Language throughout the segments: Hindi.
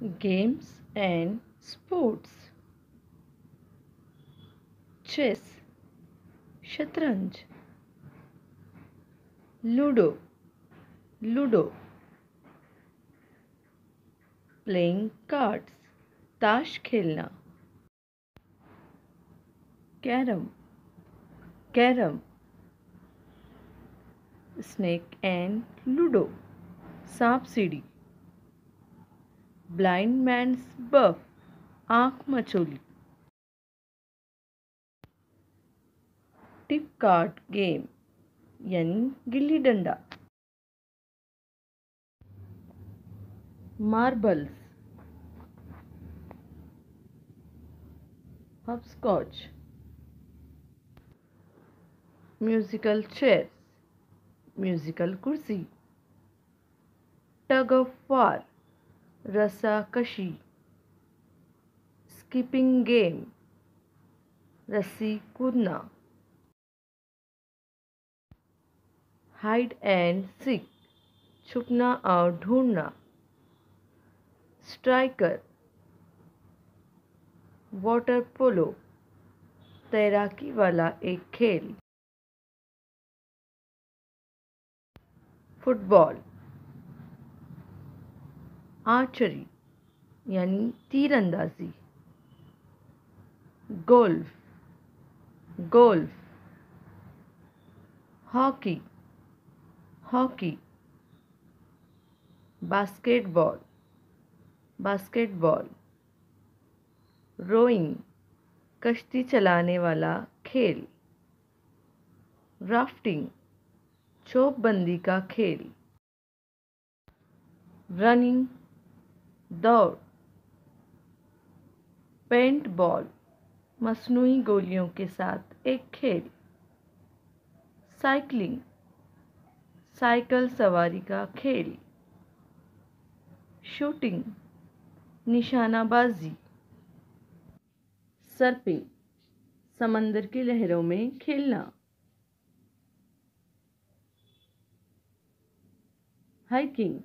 Games and sports. Chess, शतरंज, लूडो, लूडो, प्लेइंग कार्ड्स, ताश खेलना, carrom, carrom, snake and ludo, सांप सीढ़ी, ब्लाइंड मैन्स बफ, आंख मचोली, टिप कार्ड गेम यानी gilli danda, marbles, hopscotch, musical chairs, musical कुर्सी, टग ऑफ वार, रस्साकशी, स्किपिंग गेम, रस्सी कूदना, हाइड एंड सीक, छुपना और ढूंढना, स्ट्राइकर, वाटर पोलो, तैराकी वाला एक खेल, फुटबॉल, आर्चरी यानी तीरंदाजी, golf, golf, hockey, hockey, basketball, basketball, rowing, कश्ती चलाने वाला खेल, राफ्टिंग, चोपबंदी का खेल, रनिंग, दौड़, पेंट बॉल, मसनूई गोलियों के साथ एक खेल, साइकिलिंग, साइकिल सवारी का खेल, शूटिंग, निशानाबाजी, सर्फिंग, समंदर की लहरों में खेलना, हाइकिंग,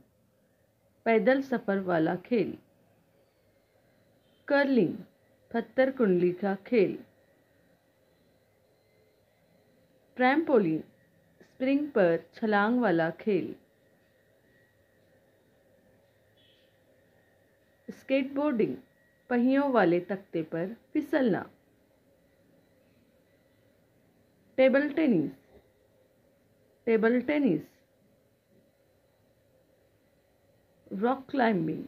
पैदल सफर वाला खेल, कर्लिंग, पत्थर कुंडली का खेल, ट्रैम्पोलिन, स्प्रिंग पर छलांग वाला खेल, स्केटबोर्डिंग, पहियों वाले तख्ते पर फिसलना, table tennis, table tennis, rock climbing,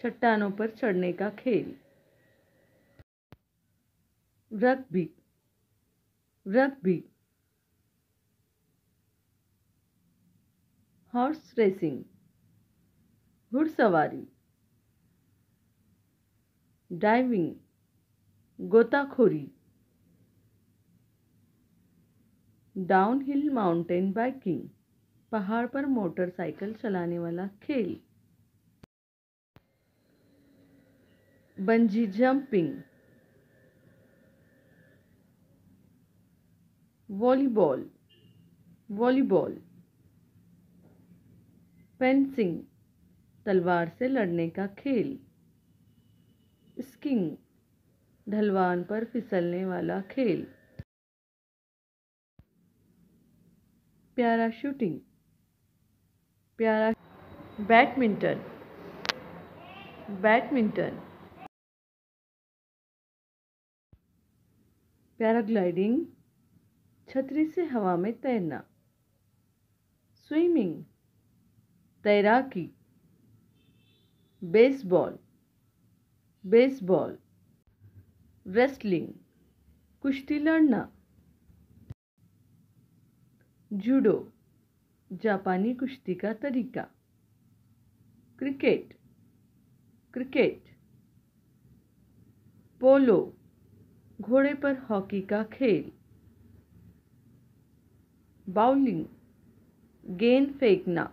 चट्टानों पर चढ़ने का खेल, रग्बी, रग्बी, हॉर्स रेसिंग, घुड़सवारी, डाइविंग, गोताखोरी, डाउनहिल माउंटेन बाइकिंग, पहाड़ पर मोटरसाइकिल चलाने वाला खेल, bungee jumping, volleyball, volleyball, fencing, तलवार से लड़ने का खेल, स्कीइंग, ढलवान पर फिसलने वाला खेल, पैराशूटिंग, प्यारा, बैडमिंटन, बैडमिंटन, पैराग्लाइडिंग, छतरी से हवा में तैरना, स्विमिंग, तैराकी, बेसबॉल, बेसबॉल, रेसलिंग, कुश्ती लड़ना, जूडो, जापानी कुश्ती का तरीका, क्रिकेट, क्रिकेट, पोलो, घोड़े पर हॉकी का खेल, बाउलिंग, गेंद फेंकना,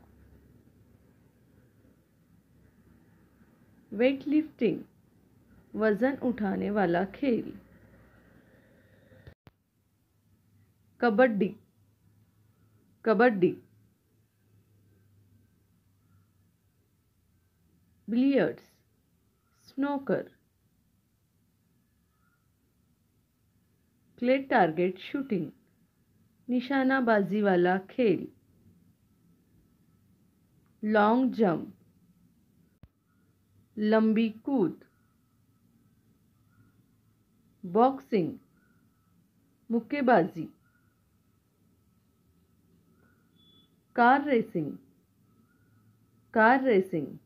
वेटलिफ्टिंग, वजन उठाने वाला खेल, kabaddi, kabaddi, billiards, snooker, clay target shooting, निशानाबाजी वाला खेल, लॉन्ग जंप, लंबी कूद, बॉक्सिंग, मुक्केबाजी, कार रेसिंग, कार रेसिंग,